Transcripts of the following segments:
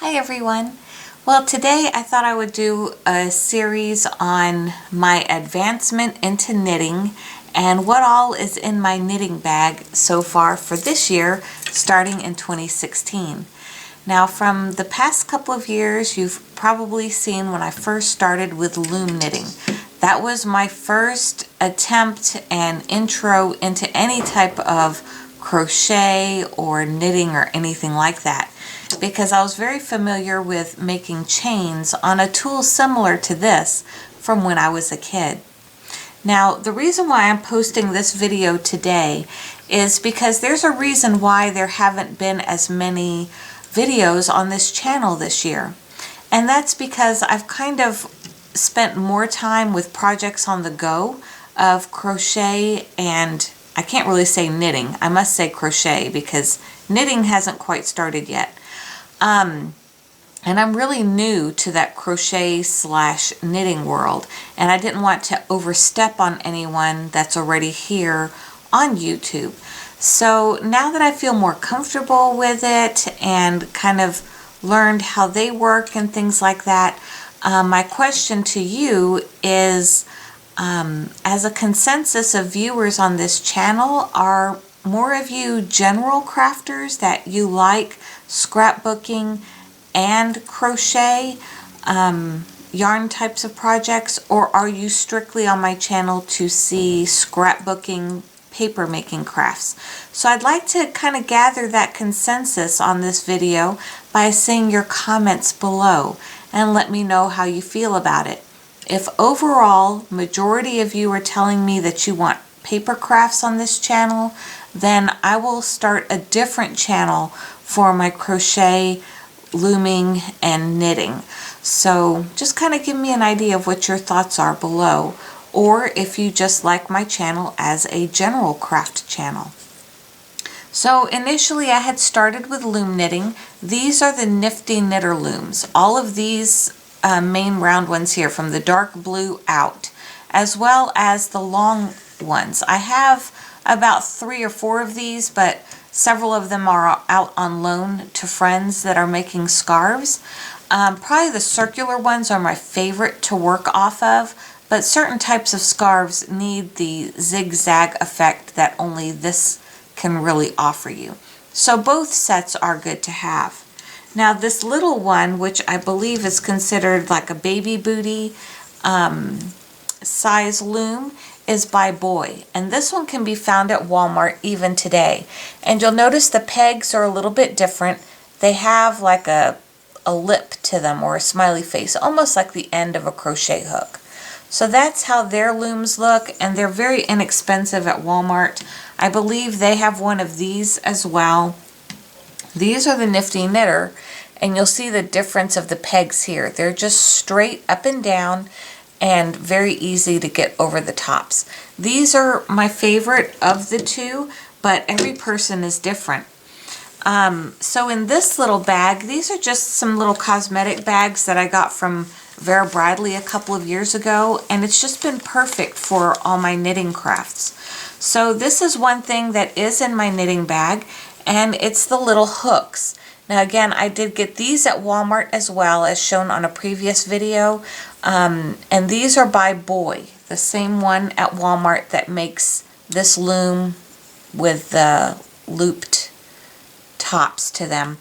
Hi everyone. Well, today I thought I would do a series on my advancement into knitting and what all is in my knitting bag so far for this year, starting in 2016. Now, from the past couple of years, you've probably seen when I first started with loom knitting. That was my first attempt and intro into any type of crochet or knitting or anything like that, because I was very familiar with making chains on a tool similar to this from when I was a kid. Now, the reason why I'm posting this video today is because there's a reason why there haven't been as many videos on this channel this year. And that's because I've kind of spent more time with projects on the go of crochet, and I can't really say knitting. I must say crochet because knitting hasn't quite started yet. And I'm really new to that crochet / knitting world, and I didn't want to overstep on anyone that's already here on YouTube. So now that I feel more comfortable with it and kind of learned how they work and things like that, my question to you is, as a consensus of viewers on this channel, are more of you general crafters that you like scrapbooking and crochet yarn types of projects, or are you strictly on my channel to see scrapbooking, paper making crafts? So I'd like to kind of gather that consensus on this video by seeing your comments below and let me know how you feel about it. If overall majority of you are telling me that you want paper crafts on this channel, then I will start a different channel for my crochet, looming, and knitting. So just kind of give me an idea of what your thoughts are below, or if you just like my channel as a general craft channel. So initially I had started with loom knitting. These are the Nifty Knitter looms. All of these main round ones here from the dark blue out, as well as the long ones. I have about 3 or 4 of these, but several of them are out on loan to friends that are making scarves. Probably the circular ones are my favorite to work off of, but certain types of scarves need the zigzag effect that only this can really offer you. So both sets are good to have. Now this little one, which I believe is considered like a baby booty size loom, is by Boy, and this one can be found at Walmart even today. And you'll notice the pegs are a little bit different. They have like a lip to them, or a smiley face, almost like the end of a crochet hook. So that's how their looms look, and they're very inexpensive at Walmart. I believe they have one of these as well. These are the Nifty Knitter, and you'll see the difference of the pegs here. They're just straight up and down and very easy to get over the tops. These are my favorite of the two, but every person is different. So in this little bag, these are just some little cosmetic bags that I got from Vera Bradley a couple of years ago, and it's just been perfect for all my knitting crafts. So this is one thing that is in my knitting bag, and it's the little hooks. Now again, I did get these at Walmart as well, as shown on a previous video, and these are by Boy, the same one at Walmart that makes this loom with the looped tops to them.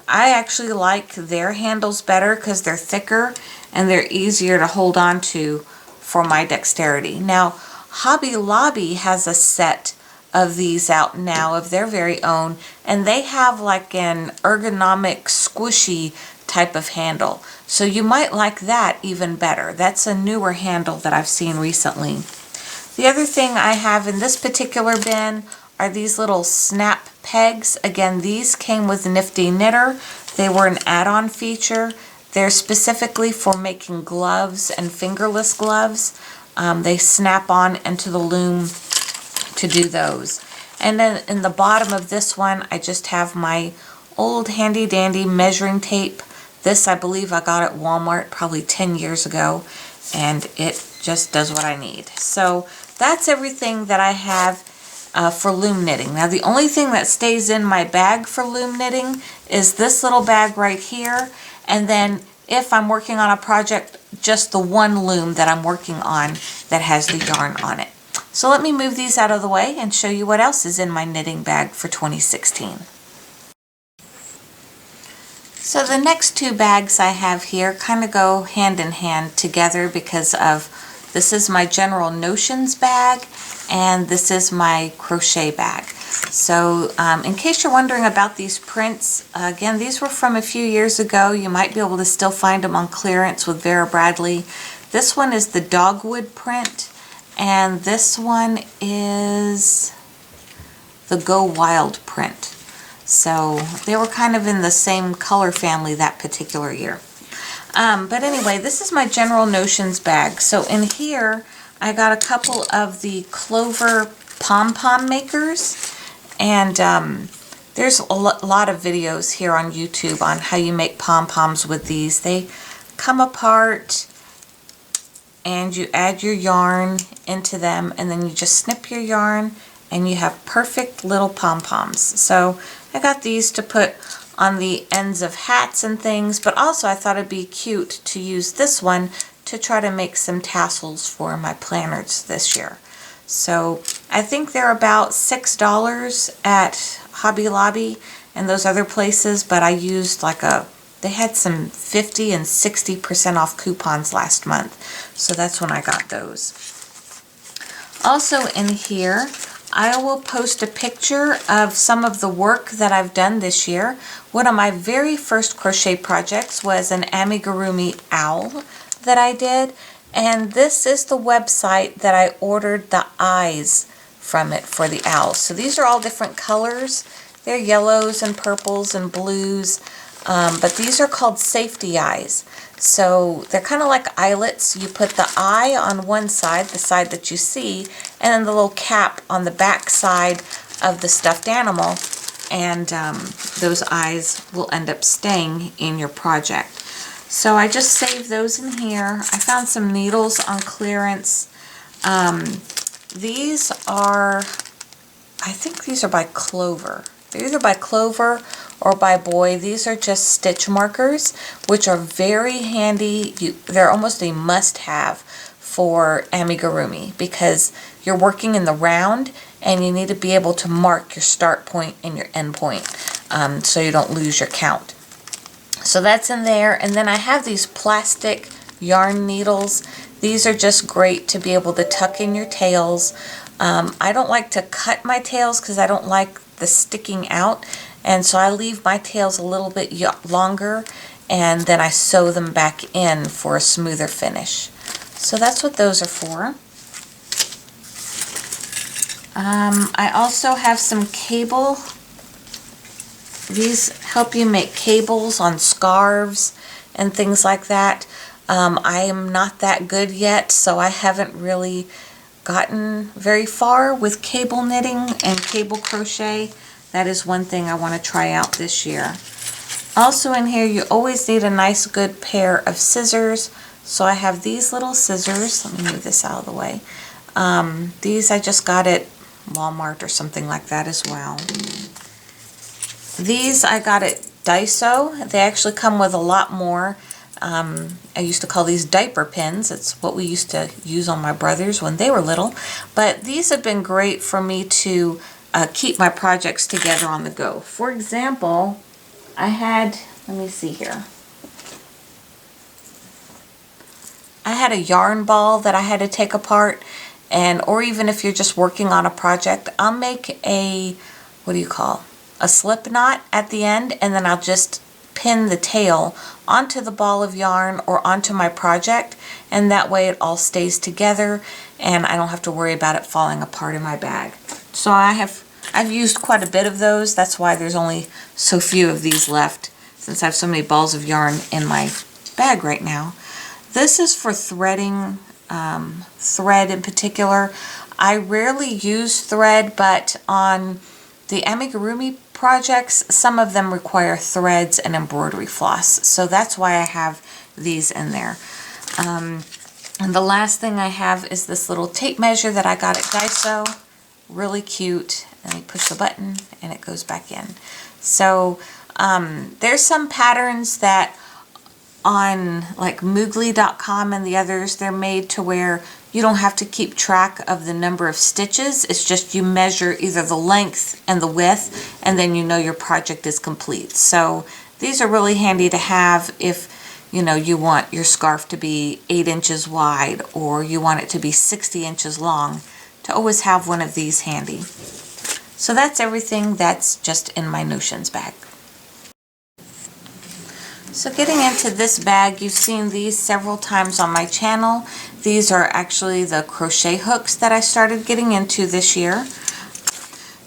I actually like their handles better because they're thicker and they're easier to hold on to for my dexterity. Now Hobby Lobby has a set of these out now of their very own, and they have like an ergonomic squishy type of handle, so you might like that even better. That's a newer handle that I've seen recently. The other thing I have in this particular bin are these little snap pegs. Again, these came with Nifty Knitter. They were an add-on feature. They're specifically for making gloves and fingerless gloves. They snap on into the loom to do those. And then in the bottom of this one, I just have my old handy dandy measuring tape. This I believe I got at Walmart probably 10 years ago, and it just does what I need. So that's everything that I have for loom knitting. Now the only thing that stays in my bag for loom knitting is this little bag right here, And then if I'm working on a project, just the one loom that I'm working on that has the yarn on it. So let me move these out of the way and show you what else is in my knitting bag for 2016. So the next two bags I have here kind of go hand in hand together because of this is my general notions bag and this is my crochet bag. So in case you're wondering about these prints, again, these were from a few years ago. You might be able to still find them on clearance with Vera Bradley. This one is the dogwood print, and this one is the Go Wild print. So they were kind of in the same color family that particular year. But anyway, this is my general notions bag. So in here, I got a couple of the Clover pom-pom makers. And there's a lot of videos here on YouTube on how you make pom-poms with these. They come apart and you add your yarn into them, and then you just snip your yarn and you have perfect little pom-poms. So I got these to put on the ends of hats and things, but also I thought it'd be cute to use this one to try to make some tassels for my planners this year. So I think they're about $6 at Hobby Lobby and those other places, but I used they had some 50 and 60% off coupons last month, so that's when I got those. Also in here, I will post a picture of some of the work that I've done this year. One of my very first crochet projects was an amigurumi owl that I did, and this is the website that I ordered the eyes from it for the owl. So these are all different colors. They're yellows and purples and blues, but these are called safety eyes. So they're kind of like eyelets. You put the eye on one side, the side that you see, and then the little cap on the back side of the stuffed animal, and those eyes will end up staying in your project. So I just saved those in here. I found some needles on clearance. These are, I think these are by Clover. They're either by Clover or by Boy. These are just stitch markers, which are very handy. They're almost a must-have for amigurumi because you're working in the round and you need to be able to mark your start point and your end point so you don't lose your count. So that's in there. And then I have these plastic yarn needles. These are just great to be able to tuck in your tails. I don't like to cut my tails because I don't like the sticking out, and so I leave my tails a little bit longer and then I sew them back in for a smoother finish. So that's what those are for. I also have some cable. These help you make cables on scarves and things like that. I am not that good yet, so I haven't really gotten very far with cable knitting and cable crochet. That is one thing I want to try out this year. Also in here, you always need a nice good pair of scissors. So I have these little scissors. Let me move this out of the way. These I just got at Walmart or something like that as well. These I got at Daiso. They actually come with a lot more. I used to call these diaper pins. It's what we used to use on my brothers when they were little. But these have been great for me to keep my projects together on the go. For example, I had, let me see here. I had a yarn ball that I had to take apart, or even if you're just working on a project, I'll make a, a slip knot at the end, and then I'll just pin the tail onto the ball of yarn or onto my project, and that way it all stays together and I don't have to worry about it falling apart in my bag. So I've used quite a bit of those. That's why there's only so few of these left, since I have so many balls of yarn in my bag right now. This is for threading, thread in particular. I rarely use thread, but on the amigurumi projects, some of them require threads and embroidery floss, so that's why I have these in there. And the last thing I have is this little tape measure that I got at Daiso. Really cute. And you push the button and it goes back in. So there's some patterns that on like Moogly.com and the others, they're made to where you don't have to keep track of the number of stitches. It's just you measure either the length and the width, and then you know your project is complete. So these are really handy to have if you want your scarf to be 8 inches wide, or you want it to be 60 inches long, to always have one of these handy. So that's everything that's just in my notions bag. So getting into this bag, you've seen these several times on my channel. These are actually the crochet hooks that I started getting into this year.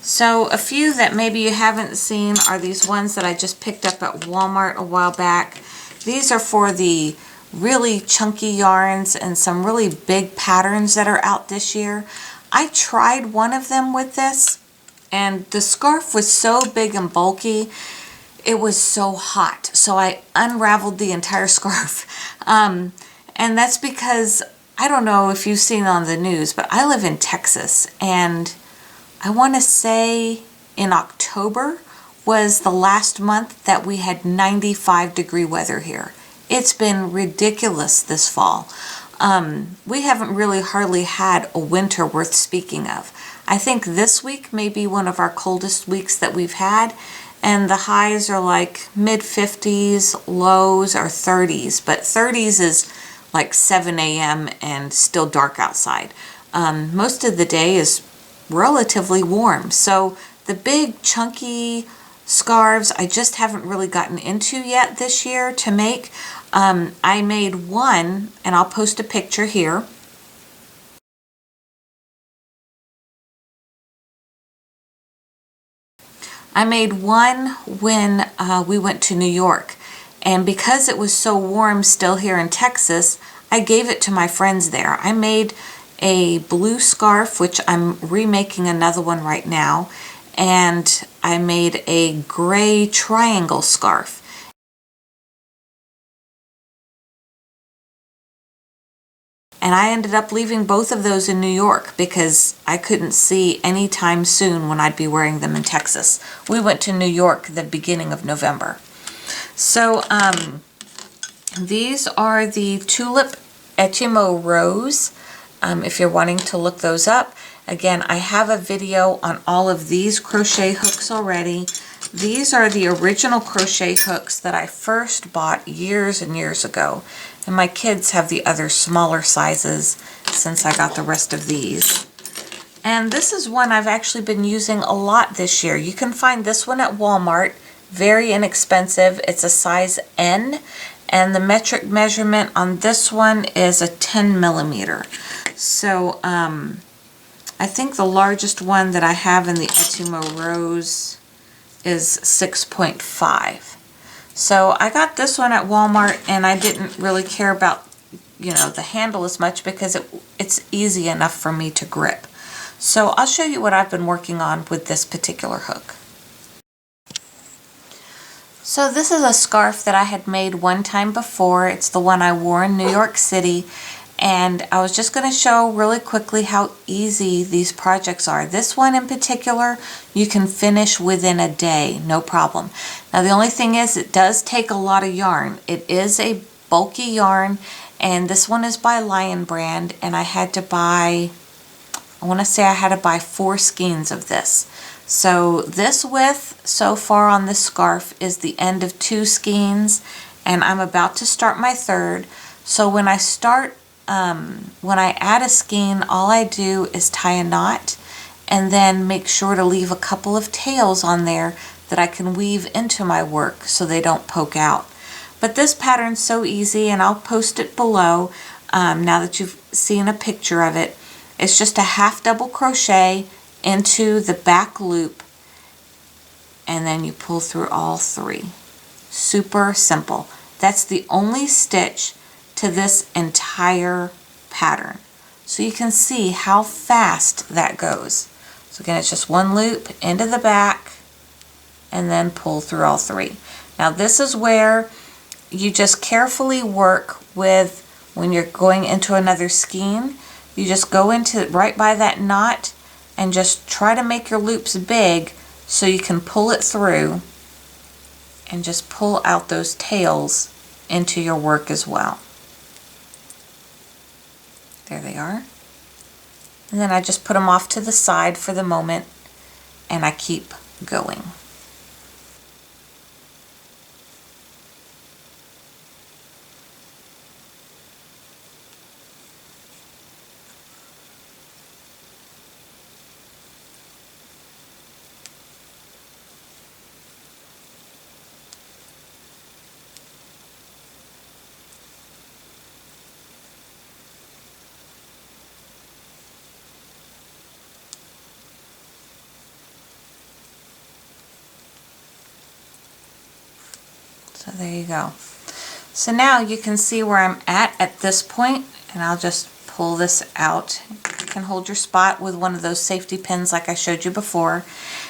So a few that maybe you haven't seen are these ones that I just picked up at Walmart a while back. These are for the really chunky yarns and some really big patterns that are out this year. I tried one of them with this, and the scarf was so big and bulky, it was so hot. So I unraveled the entire scarf. And that's because, I don't know if you've seen on the news, but I live in Texas, and I want to say in October was the last month that we had 95-degree weather here. It's been ridiculous this fall. We haven't really hardly had a winter worth speaking of. I think this week may be one of our coldest weeks that we've had, and the highs are like mid-50s, lows are 30s, but 30s is like 7 a.m. and still dark outside. Most of the day is relatively warm. So the big chunky scarves I just haven't really gotten into yet this year to make. I made one, and I'll post a picture here. I made one when we went to New York, and because it was so warm still here in Texas, I gave it to my friends there. I made a blue scarf, which I'm remaking another one right now, and I made a gray triangle scarf. And I ended up leaving both of those in New York because I couldn't see any time soon when I'd be wearing them in Texas. We went to New York the beginning of November. So these are the Tulip Etimo Rose, if you're wanting to look those up. Again, I have a video on all of these crochet hooks already. These are the original crochet hooks that I first bought years and years ago. And my kids have the other smaller sizes since I got the rest of these. And this is one I've actually been using a lot this year. You can find this one at Walmart, very inexpensive. It's a size N, and the metric measurement on this one is a 10 millimeter. So I think the largest one that I have in the Etimo Rose is 6.5. So I got this one at Walmart, and I didn't really care about, the handle as much because it's easy enough for me to grip. So I'll show you what I've been working on with this particular hook. So this is a scarf that I had made one time before. It's the one I wore in New York City, and I was just going to show really quickly how easy these projects are. This one in particular, you can finish within a day, no problem. Now the only thing is it does take a lot of yarn. It is a bulky yarn, and this one is by Lion Brand, and I had to buy, I want to say I had to buy 4 skeins of this. So this width so far on this scarf is the end of 2 skeins, and I'm about to start my 3rd. So when I start, when I add a skein, all I do is tie a knot and then make sure to leave a couple of tails on there that I can weave into my work so they don't poke out. But this pattern's so easy, and I'll post it below now that you've seen a picture of it. It's just a half double crochet into the back loop, and then you pull through all 3. Super simple. That's the only stitch to this entire pattern. So you can see how fast that goes. So again, it's just 1 loop into the back and then pull through all 3. Now this is where you just carefully work with, when you're going into another skein, you just go into right by that knot and just try to make your loops big so you can pull it through and just pull out those tails into your work as well. There they are. And then I just put them off to the side for the moment, and I keep going. So there you go. So now you can see where I'm at this point, and I'll just pull this out. You can hold your spot with one of those safety pins like I showed you before.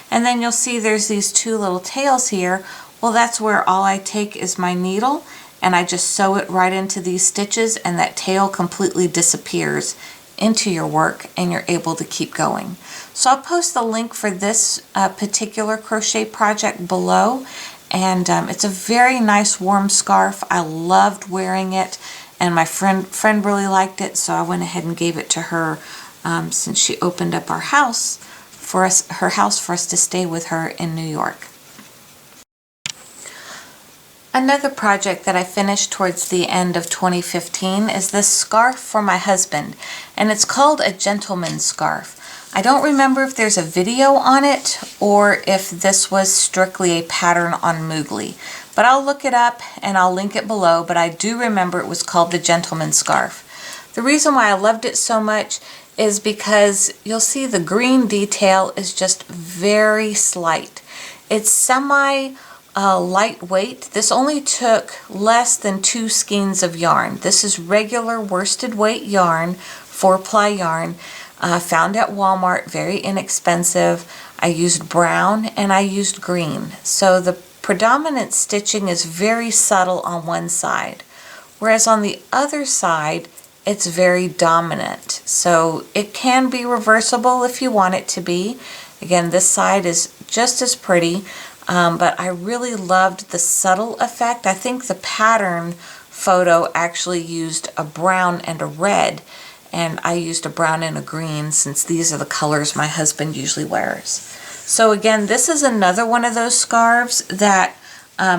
And then you'll see there's these two little tails here. Well, that's where all I take is my needle and I just sew it right into these stitches, and that tail completely disappears into your work and you're able to keep going. So I'll post the link for this particular crochet project below. And it's a very nice warm scarf. I loved wearing it, and my friend really liked it, so I went ahead and gave it to her since she opened up her house for us to stay with her in New York. Another project that I finished towards the end of 2015 is this scarf for my husband, and it's called a gentleman's scarf. I don't remember if there's a video on it or if this was strictly a pattern on Moogly, but I'll look it up and I'll link it below, but I do remember it was called the gentleman's scarf. The reason why I loved it so much is because you'll see the green detail is just very slight. It's semi lightweight. This only took less than 2 skeins of yarn. This is regular worsted weight yarn, 4-ply yarn. Found at Walmart, very inexpensive. I used brown and I used green. So the predominant stitching is very subtle on one side, whereas on the other side it's very dominant. So it can be reversible if you want it to be. Again, this side is just as pretty, but I really loved the subtle effect. I think the pattern photo actually used a brown and a red, and I used a brown and a green since these are the colors my husband usually wears. So again, this is another one of those scarves that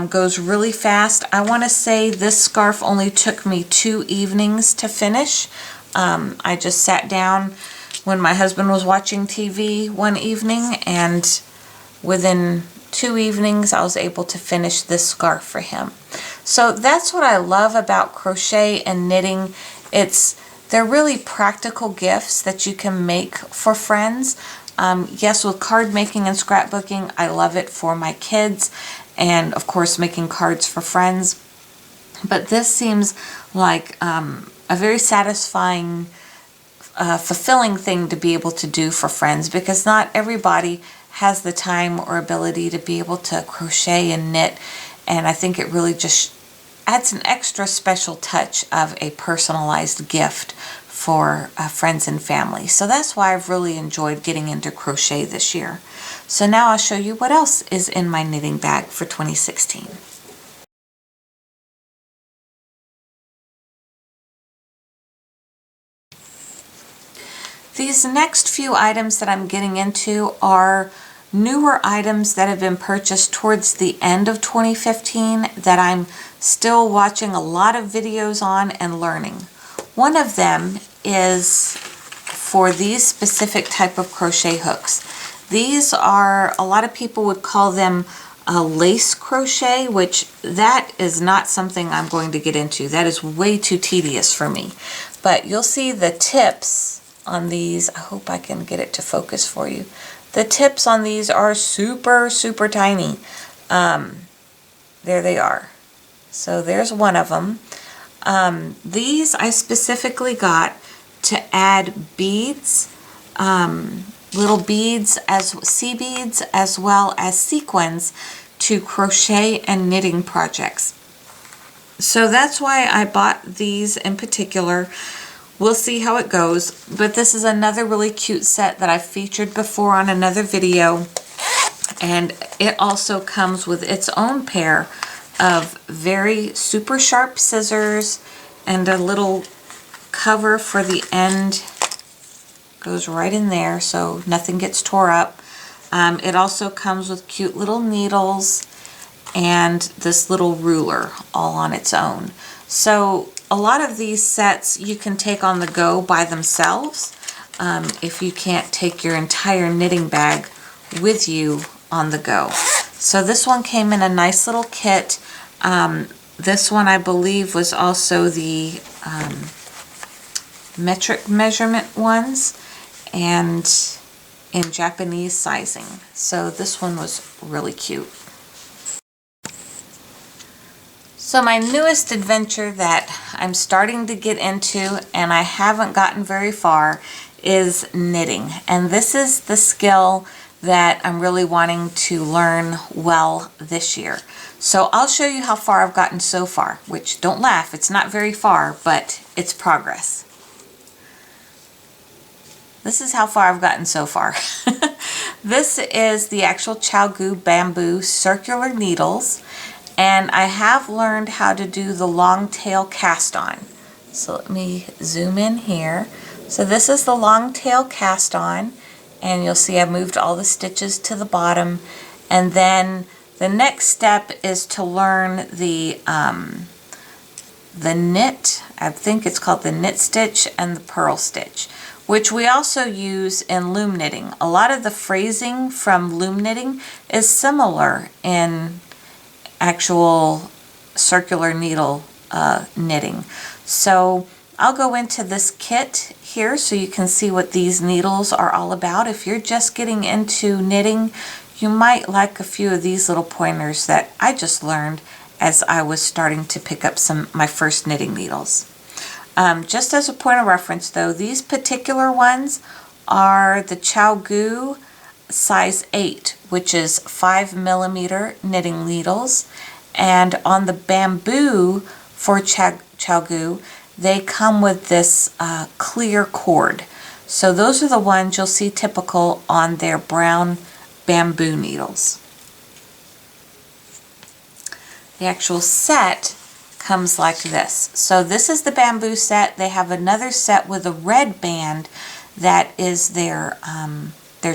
goes really fast. I want to say this scarf only took me 2 evenings to finish. I just sat down when my husband was watching TV one evening, and within 2 evenings I was able to finish this scarf for him. So that's what I love about crochet and knitting. They're really practical gifts that you can make for friends. Yes, with card making and scrapbooking, I love it for my kids, and of course making cards for friends. But this seems like a very satisfying, fulfilling thing to be able to do for friends, because not everybody has the time or ability to be able to crochet and knit, and I think it really just adds an extra special touch of a personalized gift for friends and family. So that's why I've really enjoyed getting into crochet this year. So now I'll show you what else is in my knitting bag for 2016. These next few items that I'm getting into are newer items that have been purchased towards the end of 2015 that I'm still watching a lot of videos on and learning. One of them is for these specific type of crochet hooks. These are, a lot of people would call them lace crochet, which that is not something I'm going to get into. That is way too tedious for me. But you'll see the tips on these. I hope I can get it to focus for you. The tips on these are super, super tiny. There they are. So there's one of them. These I specifically got to add beads, little beads, as sea beads, as well as sequins to crochet and knitting projects. So that's why I bought these in particular. We'll see how it goes, but this is another really cute set that I've featured before on another video, and it also comes with its own pair of very super sharp scissors, and a little cover for the end goes right in there so nothing gets tore up. It also comes with cute little needles and this little ruler all on its own. So a lot of these sets you can take on the go by themselves if you can't take your entire knitting bag with you on the go. So this one came in a nice little kit. This one I believe was also the metric measurement ones and in Japanese sizing. So this one was really cute. So my newest adventure that I'm starting to get into and I haven't gotten very far is knitting. And this is the skill that I'm really wanting to learn well this year. So I'll show you how far I've gotten so far, which, don't laugh, it's not very far, but it's progress. This is how far I've gotten so far. This is the actual ChiaoGoo bamboo circular needles, and I have learned how to do the long tail cast on. So let me zoom in here. So this is the long tail cast on, and you'll see I moved all the stitches to the bottom, and then the next step is to learn the knit, I think it's called the knit stitch and the purl stitch, which we also use in loom knitting. A lot of the phrasing from loom knitting is similar in actual circular needle knitting. So I'll go into this kit here so you can see what these needles are all about. If you're just getting into knitting, you might like a few of these little pointers that I just learned as I was starting to pick up my first knitting needles. Just as a point of reference though, these particular ones are the ChiaoGoo size 8, which is 5mm knitting needles, and on the bamboo for ChiaoGoo they come with this clear cord. So those are the ones you'll see typical on their brown bamboo needles. The actual set comes like this. So this is the bamboo set. They have another set with a red band that is their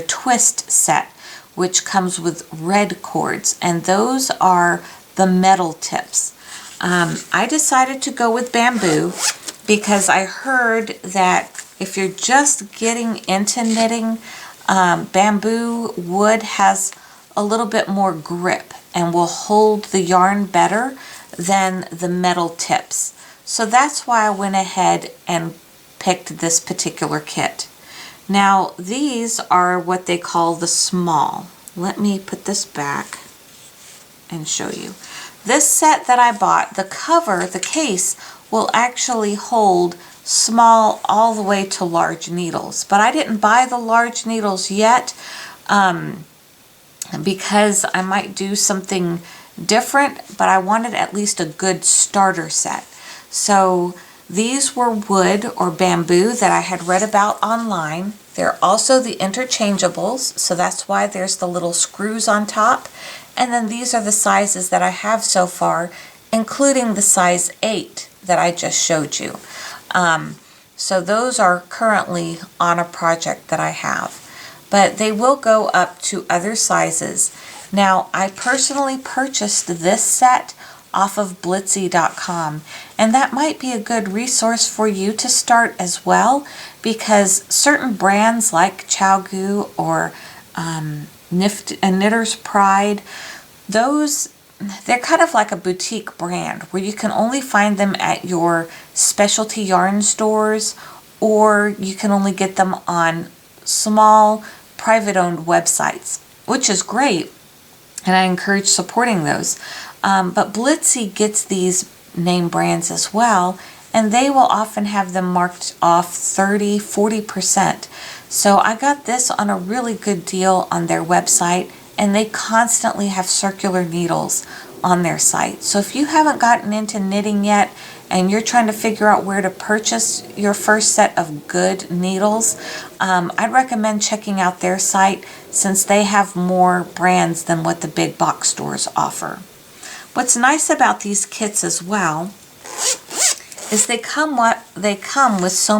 twist set, which comes with red cords, and those are the metal tips. I decided to go with bamboo because I heard that if you're just getting into knitting, bamboo wood has a little bit more grip and will hold the yarn better than the metal tips. So that's why I went ahead and picked this particular kit. Now these are what they call the small. Let me put this back and show you. This set that I bought, the cover, the case, will actually hold small all the way to large needles. But I didn't buy the large needles yet because I might do something different, but I wanted at least a good starter set. So these were wood or bamboo that I had read about online. They're also the interchangeables, so that's why there's the little screws on top. And then these are the sizes that I have so far, including the size 8 that I just showed you. So those are currently on a project that I have, but they will go up to other sizes. Now, I personally purchased this set off of Blitsy.com, and that might be a good resource for you to start as well, because certain brands like ChiaoGoo or Knitter's Pride, they're kind of like a boutique brand where you can only find them at your specialty yarn stores, or you can only get them on small private-owned websites, which is great, and I encourage supporting those. But Blitsy gets these name brands as well, and they will often have them marked off 30–40%. So I got this on a really good deal on their website, and they constantly have circular needles on their site. So if you haven't gotten into knitting yet and you're trying to figure out where to purchase your first set of good needles, I'd recommend checking out their site since they have more brands than what the big box stores offer. What's nice about these kits as well is they come with so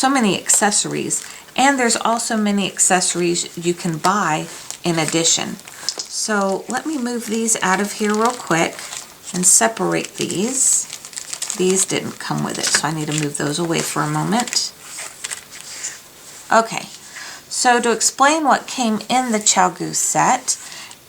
many accessories, and there's also many accessories you can buy in addition. So let me move these out of here real quick and separate these. These didn't come with it, so I need to move those away for a moment. Okay, so to explain what came in the Chow Goose set,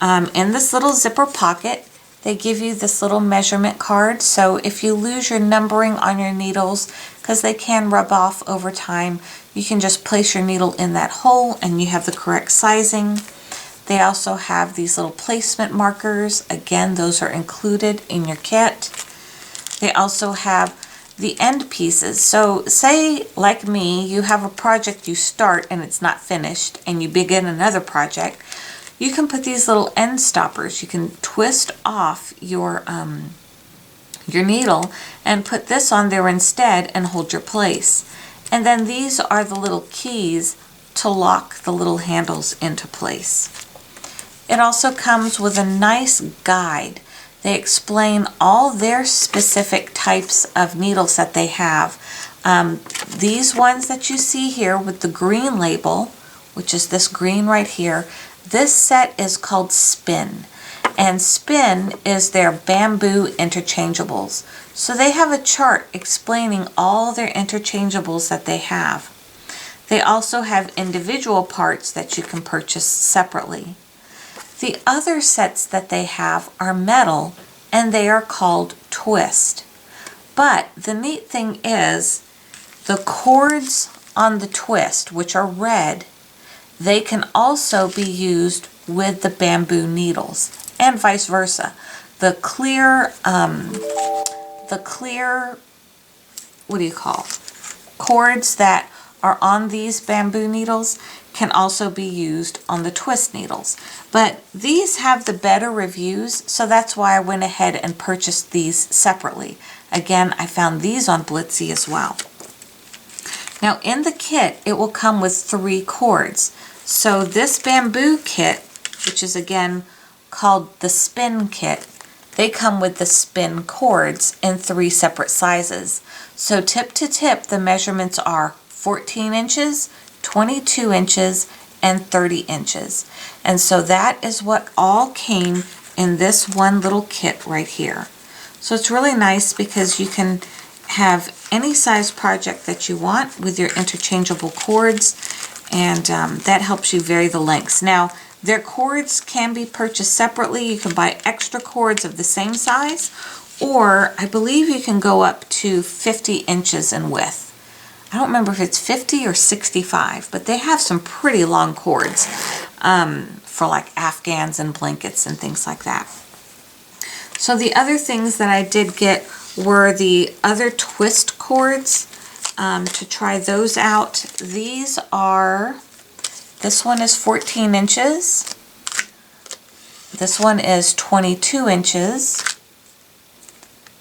in this little zipper pocket, they give you this little measurement card. So if you lose your numbering on your needles, because they can rub off over time, you can just place your needle in that hole and you have the correct sizing. They also have these little placement markers. Again, those are included in your kit. They also have the end pieces. So say, like me, you have a project you start and it's not finished and you begin another project. You can put these little end stoppers. You can twist off your needle and put this on there instead and hold your place. And then these are the little keys to lock the little handles into place. It also comes with a nice guide. They explain all their specific types of needles that they have. These ones that you see here with the green label, which is this green right here, this set is called Spin. And Spin is their bamboo interchangeables. So they have a chart explaining all their interchangeables that they have. They also have individual parts that you can purchase separately. The other sets that they have are metal, and they are called Twist. But the neat thing is, the cords on the Twist, which are red, they can also be used with the bamboo needles, and vice versa. The clear, cords that are on these bamboo needles can also be used on the Twist needles. But these have the better reviews, so that's why I went ahead and purchased these separately. Again, I found these on Blitsy as well. Now in the kit, it will come with 3 cords. So this bamboo kit, which is again called the Spin kit, they come with the Spin cords in 3 separate sizes. So tip to tip, the measurements are 14 inches, 22 inches, and 30 inches. And so that is what all came in this one little kit right here. So it's really nice because you can have any size project that you want with your interchangeable cords, and that helps you vary the lengths. Now, their cords can be purchased separately. You can buy extra cords of the same size, or I believe you can go up to 50 inches in width. I don't remember if it's 50 or 65, but they have some pretty long cords for like Afghans and blankets and things like that. So the other things that I did get were the other Twist cords to try those out. These are, this one is 14 inches. This one is 22 inches.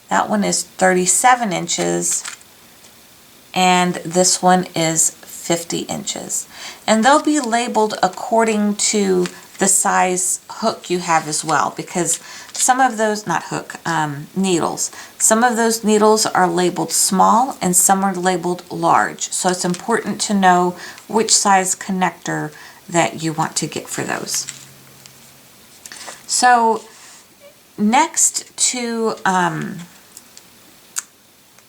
That one is 37 inches. And this one is 50 inches. And they'll be labeled according to the size hook you have as well, because some of those, needles, some of those needles are labeled small and some are labeled large. So it's important to know which size connector that you want to get for those. So next to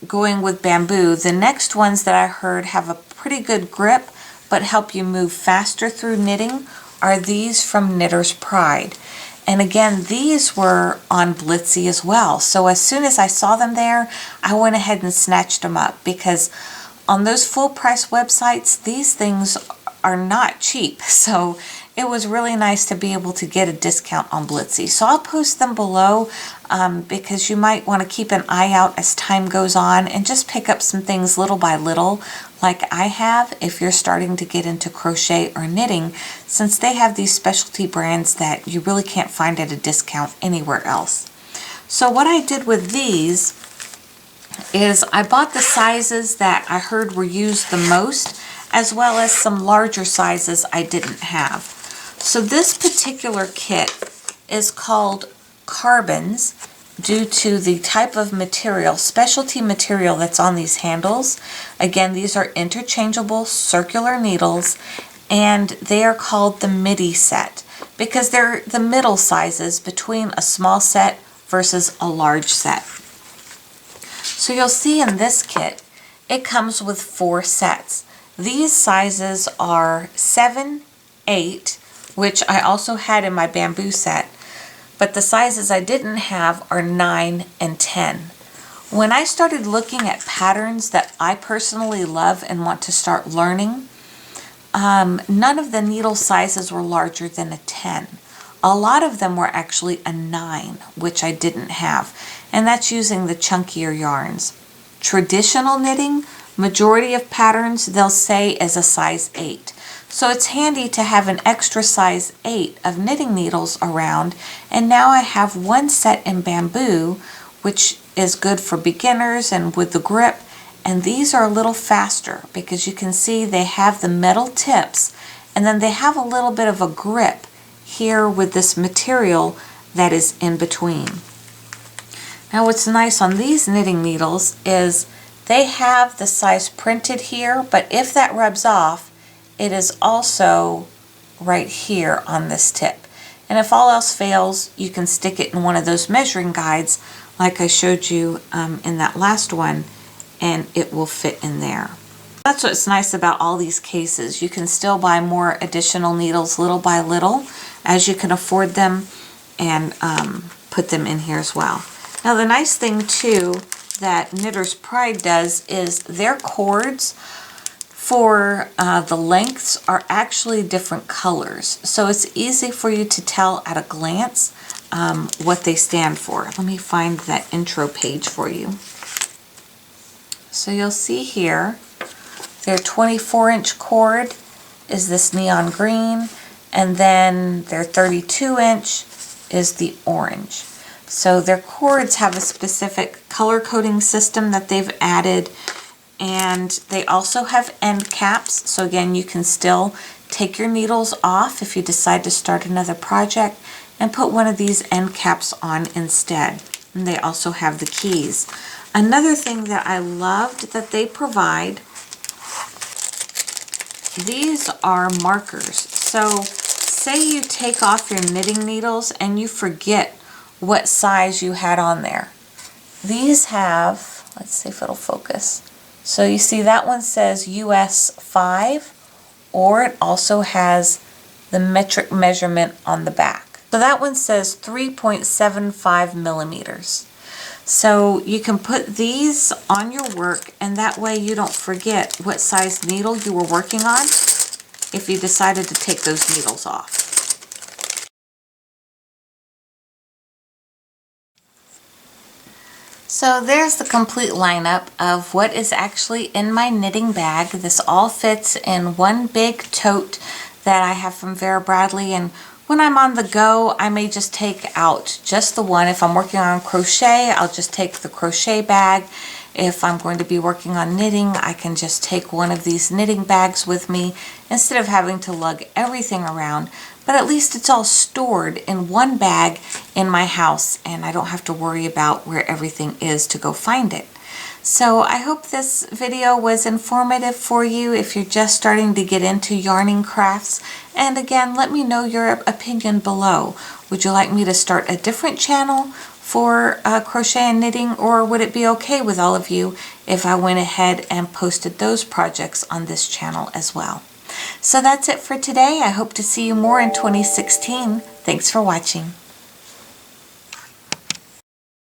going with bamboo, the next ones that I heard have a pretty good grip but help you move faster through knitting are these from Knitter's Pride. And again, these were on Blitsy as well. So as soon as I saw them there, I went ahead and snatched them up, because on those full price websites, these things are not cheap. So it was really nice to be able to get a discount on Blitsy. So I'll post them below because you might want to keep an eye out as time goes on and just pick up some things little by little, like I have, if you're starting to get into crochet or knitting, since they have these specialty brands that you really can't find at a discount anywhere else. So what I did with these is I bought the sizes that I heard were used the most, as well as some larger sizes I didn't have. So this particular kit is called carbons due to the type of material, specialty material that's on these handles. Again, these are interchangeable circular needles, and they are called the midi set because they're the middle sizes between a small set versus a large set. So you'll see in this kit, it comes with 4 sets. These sizes are 7, 8, which I also had in my bamboo set, but the sizes I didn't have are 9 and 10. When I started looking at patterns that I personally love and want to start learning, none of the needle sizes were larger than a 10. A lot of them were actually a 9, which I didn't have, and that's using the chunkier yarns. Traditional knitting, majority of patterns they'll say is a size 8. So it's handy to have an extra size 8 of knitting needles around, and now I have one set in bamboo, which is good for beginners and with the grip, and these are a little faster because you can see they have the metal tips, and then they have a little bit of a grip here with this material that is in between. Now what's nice on these knitting needles is they have the size printed here, but if that rubs off, it is also right here on this tip. And if all else fails, you can stick it in one of those measuring guides like I showed you in that last one, and it will fit in there. That's what's nice about all these cases. You can still buy more additional needles little by little as you can afford them, and put them in here as well. Now the nice thing too that Knitter's Pride does is their cords for the lengths are actually different colors. So it's easy for you to tell at a glance what they stand for. Let me find that intro page for you. So you'll see here, their 24-inch cord is this neon green, and then their 32-inch is the orange. So their cords have a specific color coding system that they've added, and they also have end caps. So again, you can still take your needles off if you decide to start another project and put one of these end caps on instead. And they also have the keys. Another thing that I loved that they provide, these are markers. So say you take off your knitting needles and you forget what size you had on there. These have, let's see if it'll focus. So you see that one says US 5, or it also has the metric measurement on the back. So that one says 3.75 millimeters. So you can put these on your work, and that way you don't forget what size needle you were working on if you decided to take those needles off. So there's the complete lineup of what is actually in my knitting bag. This all fits in one big tote that I have from Vera Bradley, and when I'm on the go, I may just take out just the one. If I'm working on crochet, I'll just take the crochet bag. If I'm going to be working on knitting, I can just take one of these knitting bags with me instead of having to lug everything around. But at least it's all stored in one bag in my house, and I don't have to worry about where everything is to go find it. So I hope this video was informative for you if you're just starting to get into yarning crafts. And again, let me know your opinion below. Would you like me to start a different channel for crochet and knitting, or would it be okay with all of you if I went ahead and posted those projects on this channel as well? So that's it for today. I hope to see you more in 2016. Thanks for watching.